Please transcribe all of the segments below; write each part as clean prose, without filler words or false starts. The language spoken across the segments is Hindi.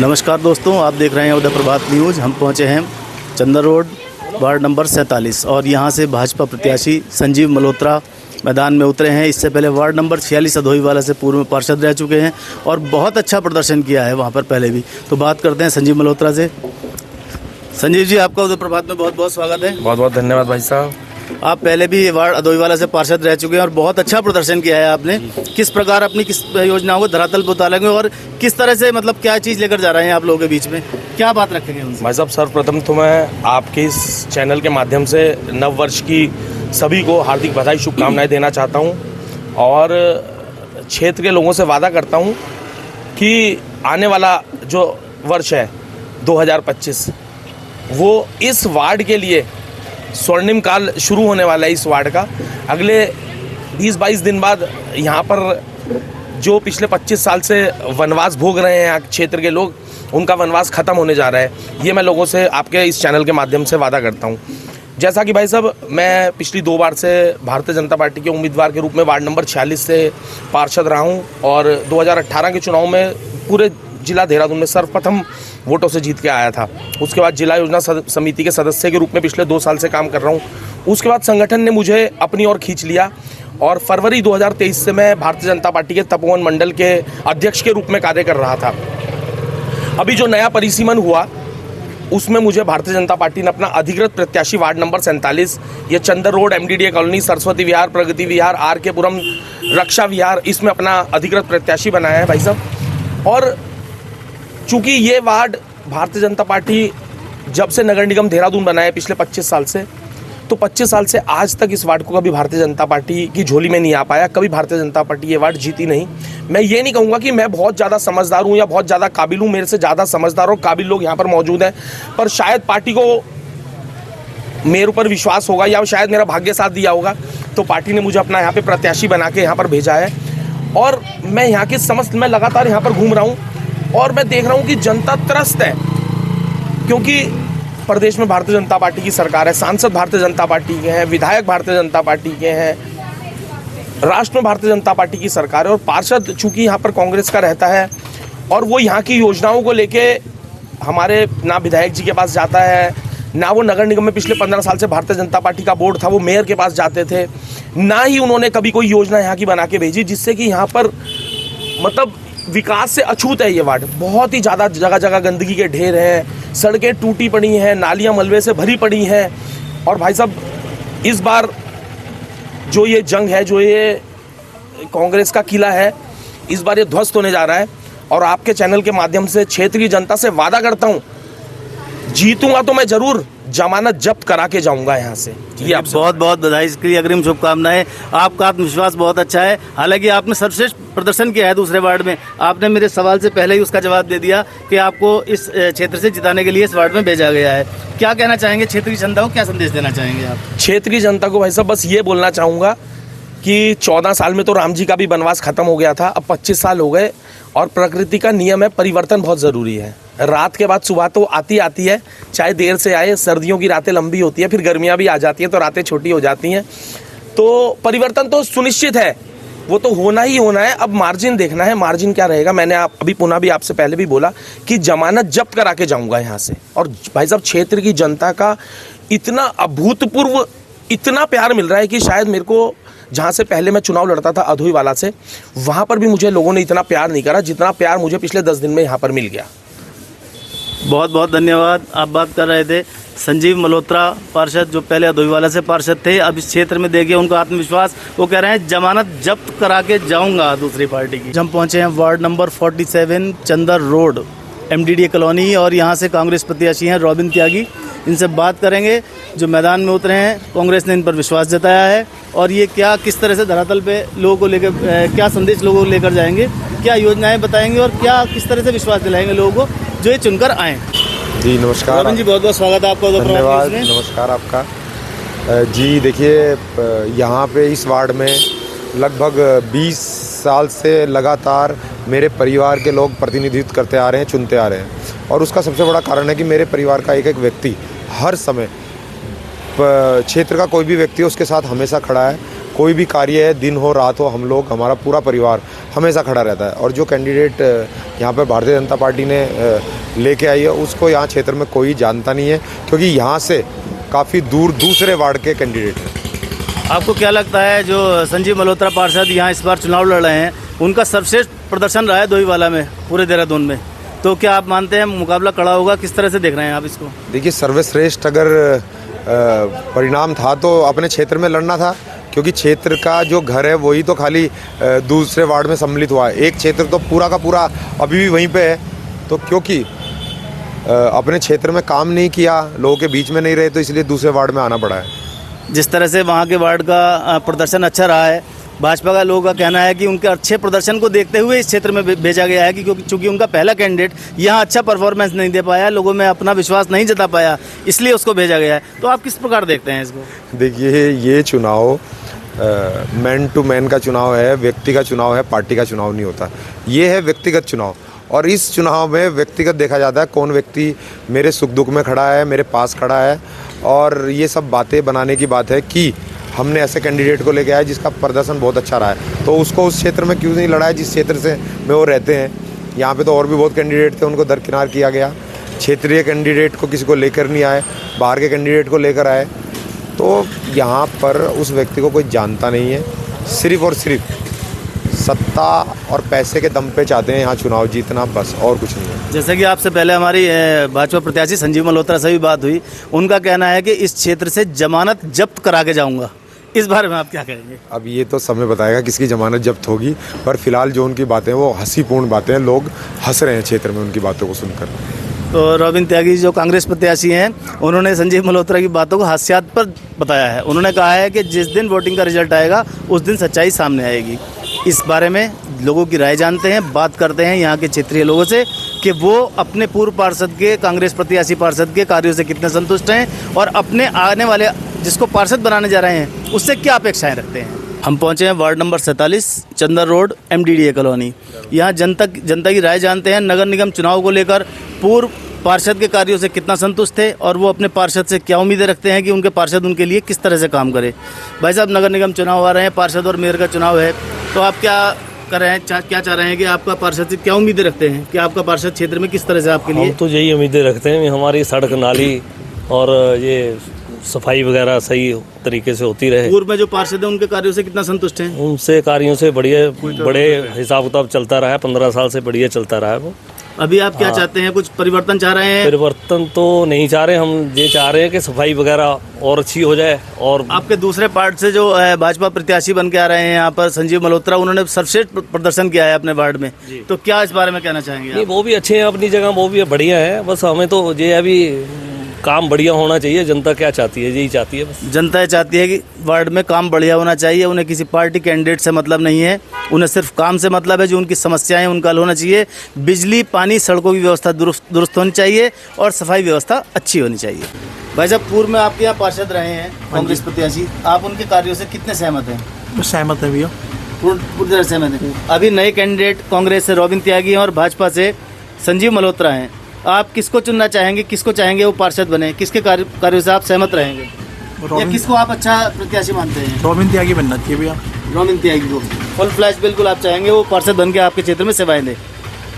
नमस्कार दोस्तों, आप देख रहे हैं उदय प्रभात न्यूज़। हम पहुंचे हैं चंदर रोड वार्ड नंबर 47 और यहां से भाजपा प्रत्याशी संजीव मल्होत्रा मैदान में उतरे हैं। इससे पहले वार्ड नंबर 46 अधोईवाला से पूर्व में पार्षद रह चुके हैं और बहुत अच्छा प्रदर्शन किया है वहां पर पहले भी। तो बात करते हैं संजीव मल्होत्रा से। संजीव जी, आपका उदय प्रभात में बहुत बहुत स्वागत है। बहुत बहुत धन्यवाद भाई साहब। आप पहले भी वार्ड अधोईवाला से पार्षद रह चुके हैं और बहुत अच्छा प्रदर्शन किया है आपने। किस प्रकार अपनी किस योजनाओं को धरातल पर उतारेंगे और किस तरह से मतलब क्या चीज़ लेकर जा रहे हैं आप लोगों के बीच में, क्या बात रखेंगे उनसे? भाई साहब, सर्वप्रथम तो मैं आपके इस चैनल के माध्यम से नव वर्ष की सभी को हार्दिक बधाई शुभकामनाएं देना चाहता हूं और क्षेत्र के लोगों से वादा करता हूं कि आने वाला जो वर्ष है 2025 वो इस वार्ड के लिए स्वर्णिम काल शुरू होने वाला है। इस वार्ड का अगले 20-22 दिन बाद यहाँ पर जो पिछले 25 साल से वनवास भोग रहे हैं क्षेत्र के लोग, उनका वनवास ख़त्म होने जा रहा है। ये मैं लोगों से आपके इस चैनल के माध्यम से वादा करता हूँ। जैसा कि भाई साहब, मैं पिछली 2 बार से भारतीय जनता पार्टी के उम्मीदवार के रूप में वार्ड नंबर 46 से पार्षद रहा हूँ और 2018 के चुनाव में पूरे जिला देहरादून में सर्वप्रथम वोटों से जीत के आया था। उसके बाद जिला योजना समिति के सदस्य के रूप में पिछले 2 साल से काम कर रहा हूँ। उसके बाद संगठन ने मुझे अपनी ओर खींच लिया और फरवरी 2023 से मैं भारतीय जनता पार्टी के तपोवन मंडल के अध्यक्ष के रूप में कार्य कर रहा था। अभी जो नया परिसीमन हुआ उसमें मुझे भारतीय जनता पार्टी ने अपना अधिकृत प्रत्याशी वार्ड नंबर 47, ये Chander road, MDDA colony, Saraswati Vihar, Pragati Vihar, RK Puram, Raksha Vihar, इसमें अपना अधिकृत प्रत्याशी बनाया है भाई साहब। और चूँकि ये वार्ड भारतीय जनता पार्टी जब से नगर निगम देहरादून बनाया है पिछले 25 साल से, तो 25 साल से आज तक इस वार्ड को कभी भारतीय जनता पार्टी की झोली में नहीं आ पाया। कभी भारतीय जनता पार्टी ये वार्ड जीती नहीं। मैं ये नहीं कहूँगा कि मैं बहुत ज़्यादा समझदार हूँ या बहुत ज़्यादा काबिल हूँ, मेरे से ज़्यादा समझदार और काबिल लोग यहाँ पर मौजूद हैं, पर शायद पार्टी को मेरे ऊपर विश्वास होगा या शायद मेरा भाग्य साथ दिया होगा, तो पार्टी ने मुझे अपना यहाँ पर प्रत्याशी बना के यहाँ पर भेजा है। और मैं यहाँ के समस्त, मैं लगातार यहाँ पर घूम रहा हूँ और मैं देख रहा हूँ कि जनता त्रस्त है, क्योंकि प्रदेश में भारतीय जनता पार्टी की सरकार है, सांसद भारतीय जनता पार्टी के हैं, विधायक भारतीय जनता पार्टी के हैं, राष्ट्र में भारतीय जनता पार्टी की सरकार है और पार्षद चूंकि यहाँ पर कांग्रेस का रहता है और वो यहाँ की योजनाओं को लेके हमारे ना विधायक जी के पास जाता है, ना वो नगर निगम में पिछले 15 साल से भारतीय जनता पार्टी का बोर्ड था वो मेयर के पास जाते थे, ना ही उन्होंने कभी कोई योजना यहाँ की बना के भेजी, जिससे कि यहाँ पर मतलब विकास से अछूत है ये वार्ड। बहुत ही ज़्यादा जगह जगह गंदगी के ढेर हैं, सड़कें टूटी पड़ी हैं, नालियाँ मलबे से भरी पड़ी हैं। और भाई साहब, इस बार जो ये जंग है, जो ये कांग्रेस का किला है, इस बार ये ध्वस्त होने जा रहा है। और आपके चैनल के माध्यम से क्षेत्रीय जनता से वादा करता हूँ, जीतूंगा तो मैं ज़रूर जमानत जब्त करा के जाऊंगा यहाँ से। ये आप बहुत बहुत बधाई, इसकी अग्रिम शुभकामनाएं। आपका आत्मविश्वास बहुत अच्छा है। हालांकि आपने सर्वश्रेष्ठ प्रदर्शन किया है दूसरे वार्ड में। आपने मेरे सवाल से पहले ही उसका जवाब दे दिया कि आपको इस क्षेत्र से जिताने के लिए इस वार्ड में भेजा गया है। क्या कहना चाहेंगे क्षेत्रीय जनता को, क्या संदेश देना चाहेंगे आप? क्षेत्रीय जनता को भाई साहब बस ये बोलना चाहूँगा कि 14 साल में तो राम जी का भी वनवास खत्म हो गया था, अब 25 साल हो गए और प्रकृति का नियम है, परिवर्तन बहुत ज़रूरी है। रात के बाद सुबह तो आती है, चाहे देर से आए। सर्दियों की रातें लंबी होती है, फिर गर्मियाँ भी आ जाती हैं तो रातें छोटी हो जाती हैं। तो परिवर्तन तो सुनिश्चित है, वो तो होना ही होना है। अब मार्जिन देखना है, मार्जिन क्या रहेगा। मैंने अभी पुनः भी आपसे पहले भी बोला कि जमानत जब्त करा के जाऊँगा यहाँ से। और भाई साहब, क्षेत्र की जनता का इतना अभूतपूर्व इतना प्यार मिल रहा है कि शायद मेरे को, जहाँ से पहले मैं चुनाव लड़ता था अधोईवाला से, वहाँ पर भी मुझे लोगों ने इतना प्यार नहीं करा जितना प्यार मुझे पिछले 10 दिन में यहाँ पर मिल गया। बहुत बहुत धन्यवाद। आप बात कर रहे थे संजीव मल्होत्रा पार्षद, जो पहले अधोईवाला से पार्षद थे। अब इस क्षेत्र में देखिए उनका आत्मविश्वास, वो कह रहे हैं जमानत जब्त करा के जाऊंगा दूसरी पार्टी की। हम पहुंचे हैं ward number 47 Chandar road, MDDA colony, और यहाँ से कांग्रेस प्रत्याशी हैं रॉबिन त्यागी। इनसे बात करेंगे। जो मैदान में उतरे हैं, कांग्रेस ने इन पर विश्वास जताया है और ये क्या किस तरह से धरातल पे लोगों को लेकर, क्या संदेश लोगों को लेकर जाएंगे, क्या योजनाएं बताएंगे और क्या किस तरह से विश्वास दिलाएंगे लोगों को जो ये चुनकर आए। जी नमस्कार रॉबिन जी, बहुत बहुत स्वागत है आपका। धन्यवाद, नमस्कार आपका। जी देखिए, यहाँ पे इस वार्ड में लगभग 20 साल से लगातार मेरे परिवार के लोग प्रतिनिधित्व करते आ रहे हैं, चुनते आ रहे हैं। और उसका सबसे बड़ा कारण है कि मेरे परिवार का एक एक व्यक्ति हर समय, क्षेत्र का कोई भी व्यक्ति उसके साथ हमेशा खड़ा है। कोई भी कार्य है, दिन हो रात हो, हम लोग, हमारा पूरा परिवार हमेशा खड़ा रहता है। और जो कैंडिडेट यहाँ पे भारतीय जनता पार्टी ने लेके आई है, उसको यहाँ क्षेत्र में कोई जानता नहीं है, क्योंकि यहाँ से काफ़ी दूर दूसरे वार्ड के कैंडिडेट हैं। आपको क्या लगता है जो संजीव मल्होत्रा पार्षद यहाँ इस बार चुनाव लड़ रहे हैं, उनका सर्वश्रेष्ठ प्रदर्शन रहा है दोईवाला में, पूरे देहरादून में, तो क्या आप मानते हैं मुकाबला कड़ा होगा? किस तरह से देख रहे हैं आप इसको? देखिए, सर्वश्रेष्ठ अगर परिणाम था तो अपने क्षेत्र में लड़ना था, क्योंकि क्षेत्र का जो घर है वही तो खाली दूसरे वार्ड में सम्मिलित हुआ है। एक क्षेत्र तो पूरा का पूरा अभी भी वहीं पे है। तो क्योंकि अपने क्षेत्र में काम नहीं किया, लोगों के बीच में नहीं रहे, तो इसलिए दूसरे वार्ड में आना पड़ा है। जिस तरह से वहाँ के वार्ड का प्रदर्शन अच्छा रहा है, भाजपा का लोगों का कहना है कि उनके अच्छे प्रदर्शन को देखते हुए इस क्षेत्र में भेजा गया है, कि क्योंकि चूंकि उनका पहला कैंडिडेट यहाँ अच्छा परफॉर्मेंस नहीं दे पाया, लोगों में अपना विश्वास नहीं जता पाया, इसलिए उसको भेजा गया है। तो आप किस प्रकार देखते हैं इसको? देखिए, ये चुनाव मैन टू मैन का चुनाव है, व्यक्ति का चुनाव है, पार्टी का चुनाव नहीं होता। ये है व्यक्तिगत चुनाव, और इस चुनाव में व्यक्तिगत देखा जाता है, कौन व्यक्ति मेरे सुख दुख में खड़ा है, मेरे पास खड़ा है। और ये सब बातें बनाने की बात है कि हमने ऐसे कैंडिडेट को लेके आया जिसका प्रदर्शन बहुत अच्छा रहा है, तो उसको उस क्षेत्र में क्यों नहीं लड़ाया जिस क्षेत्र से में वो रहते हैं। यहाँ पे तो और भी बहुत कैंडिडेट थे, उनको दरकिनार किया गया। क्षेत्रीय कैंडिडेट को किसी को लेकर नहीं आए, बाहर के कैंडिडेट को लेकर आए। तो यहाँ पर उस व्यक्ति को कोई जानता नहीं है, सिर्फ और सिर्फ सत्ता और पैसे के दम पे चाहते हैं यहाँ चुनाव जीतना, बस, और कुछ नहीं है। जैसे कि आपसे पहले हमारी भाजपा प्रत्याशी संजीव मल्होत्रा से भी बात हुई, उनका कहना है कि इस क्षेत्र से जमानत जब्त करा के जाऊंगा। इस बारे में आप क्या कहेंगे? अब ये तो समय बताएगा किसकी जमानत जब्त होगी, पर फिलहाल जो उनकी बातें हैं वो हंसीपूर्ण बातें हैं, लोग हंस रहे हैं क्षेत्र में उनकी बातों को सुनकर। तो रॉबिन त्यागी जो कांग्रेस प्रत्याशी हैं, उन्होंने संजीव मल्होत्रा की बातों को हास्यास्पद बताया है। उन्होंने कहा है कि जिस दिन वोटिंग का रिजल्ट आएगा उस दिन सच्चाई सामने आएगी। इस बारे में लोगों की राय जानते हैं, बात करते हैं यहाँ के क्षेत्रीय लोगों से कि वो अपने पूर्व पार्षद के, कांग्रेस प्रत्याशी पार्षद के कार्यों से कितने संतुष्ट हैं और अपने आने वाले जिसको पार्षद बनाने जा रहे हैं उससे क्या अपेक्षाएं रखते हैं। हम पहुंचे हैं ward number 47 Chandar road MDDA colony. यहाँ जनता की राय जानते हैं नगर निगम चुनाव को लेकर पूर्व पार्षद के कार्यों से कितना संतुष्ट थे और वो अपने पार्षद से क्या उम्मीदें रखते हैं कि उनके पार्षद उनके लिए किस तरह से काम करे। भाई साहब, नगर निगम चुनाव आ रहे हैं, पार्षद और मेयर का चुनाव है, तो आप क्या कर रहे हैं, क्या चाह रहे हैं कि आपका पार्षद से क्या उम्मीदें रखते हैं कि आपका पार्षद क्षेत्र में किस तरह से आपके लिए? हम तो यही उम्मीदें रखते हैं, हमारी सड़क नाली और ये सफाई वगैरह सही तरीके से होती रहे। पूर्व में जो पार्षद हैं उनके कार्यों से कितना संतुष्ट हैं? उनसे कार्यों से बढ़िया, बड़े हिसाब किताब चलता रहा है, 15 साल से बढ़िया चलता रहा है वो। अभी आप क्या चाहते हैं, कुछ परिवर्तन चाह रहे हैं? परिवर्तन तो नहीं चाह रहे, हम ये चाह रहे हैं कि सफाई वगैरह और अच्छी हो जाए। और आपके दूसरे पार्ट से जो भाजपा प्रत्याशी बन के आ रहे हैं यहाँ पर संजीव मल्होत्रा, उन्होंने सर्वश्रेष्ठ प्रदर्शन किया है अपने वार्ड में, तो क्या इस बारे में कहना चाहेंगे? नहीं, वो भी अच्छे हैं अपनी जगह, वो भी बढ़िया है, बस हमें तो ये अभी काम बढ़िया होना चाहिए। जनता क्या चाहती है, यही चाहती है बस। जनता चाहती है कि वार्ड में काम बढ़िया होना चाहिए, उन्हें किसी पार्टी कैंडिडेट से मतलब नहीं है, उन्हें सिर्फ काम से मतलब है। जो उनकी समस्याएं उनका हल होना चाहिए, बिजली, पानी, सड़कों की व्यवस्था दुरुस्त होनी चाहिए और सफाई व्यवस्था अच्छी होनी चाहिए। भाई साहब, पूर्व में आपके यहाँ पार्षद रहे हैं कांग्रेस प्रत्याशी, आप उनके कार्यों से कितने सहमत हैं? सहमत है भैया, पूरी तरह सहमत हैं। अभी नए कैंडिडेट कांग्रेस से रॉबिन त्यागी हैं और भाजपा से संजीव मल्होत्रा हैं, आप किसको चुनना चाहेंगे, किसको चाहेंगे वो पार्षद बने, किसके कार्यों से आप सहमत रहेंगे या किसको आप अच्छा प्रत्याशी मानते हैं? रॉबिन त्यागी बनना चाहिए भैया। रॉबिन त्यागी को फुल फ्लैश बिल्कुल आप चाहेंगे वो पार्षद बन के आपके क्षेत्र में सेवाएं दे।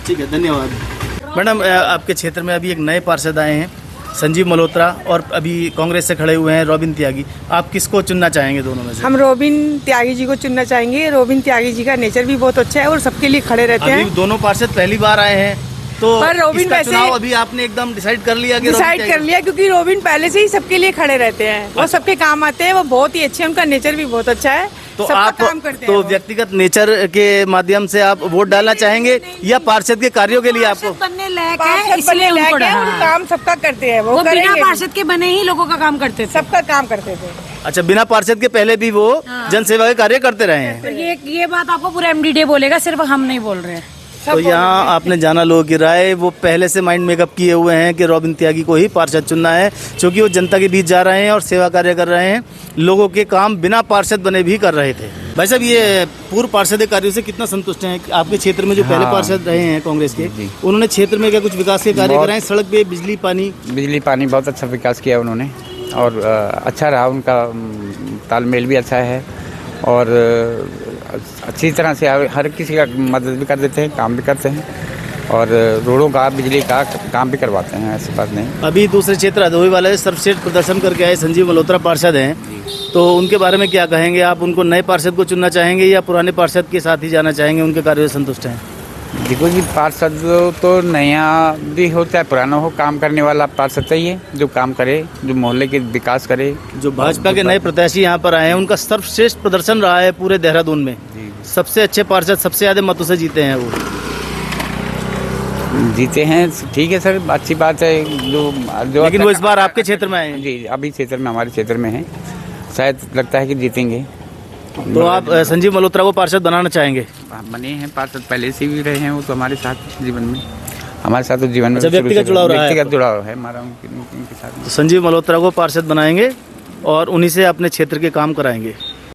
ठीक है, धन्यवाद। मैडम, आपके क्षेत्र में अभी एक नए पार्षद आए हैं संजीव मल्होत्रा और अभी कांग्रेस से खड़े हुए हैं रॉबिन त्यागी, आप किसको चुनना चाहेंगे दोनों में से? हम रॉबिन त्यागी जी को चुनना चाहेंगे। रॉबिन त्यागी जी का नेचर भी बहुत अच्छा है और सबके लिए खड़े रहते हैं। अभी दोनों पार्षद पहली बार आए हैं, तो पर रॉबिन इसका वैसे चुनाव अभी आपने एकदम डिसाइड कर लिया? डिसाइड कर लिया, क्योंकि रॉबिन पहले से ही सबके लिए खड़े रहते हैं, वो सबके काम आते हैं, वो बहुत ही अच्छे हैं, उनका नेचर भी बहुत अच्छा है, तो सबका आप काम करते तो हैं वो। व्यक्तिगत नेचर के माध्यम से आप वोट डालना चाहेंगे या पार्षद के कार्यों के लिए? आपको बनने लायक पार्षद है, इसलिए बनने उनको लायक है, उन काम सबका करते हैं, वो वो बिना करेंगे, पार्षद के बने ही लोगों का काम करते थे। सबका काम करते थे। अच्छा, बिना पार्षद के पहले भी वो जन सेवा के कार्य करते रहे हैं। तो ये बात आपको पूरा MDDA बोलेगा, सिर्फ हम नहीं बोल रहे हैं। तो यहाँ आपने जाना लोगों की राय, वो पहले से माइंड मेकअप किए हुए हैं कि रॉबिन त्यागी को ही पार्षद चुनना है, क्योंकि वो जनता के बीच जा रहे हैं और सेवा कार्य कर रहे हैं, लोगों के काम बिना पार्षद बने भी कर रहे थे। भाई साहब, ये पूर्व पार्षद के कार्यों से कितना संतुष्ट हैं? आपके क्षेत्र में जो पहले पार्षद रहे हैं कांग्रेस के, उन्होंने क्षेत्र में क्या कुछ विकास के कार्य कराए? सड़क पे बिजली पानी बहुत अच्छा विकास किया उन्होंने और अच्छा रहा, उनका तालमेल भी अच्छा है और अच्छी तरह से हर किसी का मदद भी कर देते हैं, काम भी करते हैं और रोडों का बिजली का काम भी करवाते हैं, ऐसी बात नहीं। अभी दूसरे क्षेत्र हरदोई वाले से सर्वश्रेष्ठ प्रदर्शन करके आए संजीव मल्होत्रा पार्षद हैं, तो उनके बारे में क्या कहेंगे आप? उनको नए पार्षद को चुनना चाहेंगे या पुराने पार्षद के साथ ही जाना चाहेंगे? उनके कार्यों से संतुष्ट हैं? देखो जी, पार्षद तो नया भी होता है, पुराना हो, काम करने वाला पार्षद चाहिए जो काम करे, जो मोहल्ले के विकास करे। जो भाजपा के नए प्रत्याशी यहाँ पर आए हैं उनका सर्वश्रेष्ठ प्रदर्शन रहा है पूरे देहरादून में, सबसे अच्छे पार्षद सबसे ज़्यादा मतों से जीते हैं वो। जीते हैं, ठीक है सर, अच्छी बात है। जो लेकिन वो इस बार आपके क्षेत्र में आए हैं। जी, अभी क्षेत्र में, हमारे क्षेत्र में है, शायद लगता है कि जीतेंगे। तो आप संजीव मल्होत्रा को पार्षद बनाना चाहेंगे? बने हैं पार्षद, पहले से भी रहे हैं वो तो हमारे साथ जीवन में, हमारे साथ तो जीवन में अच्छा, व्यक्तिगत जुड़ाव रहा है, व्यक्तिगत जुड़ाव है हमारा उनके साथ। तो संजीव मल्होत्रा को पार्षद बनाएंगे और उन्हीं से अपने क्षेत्र के काम कराएंगे।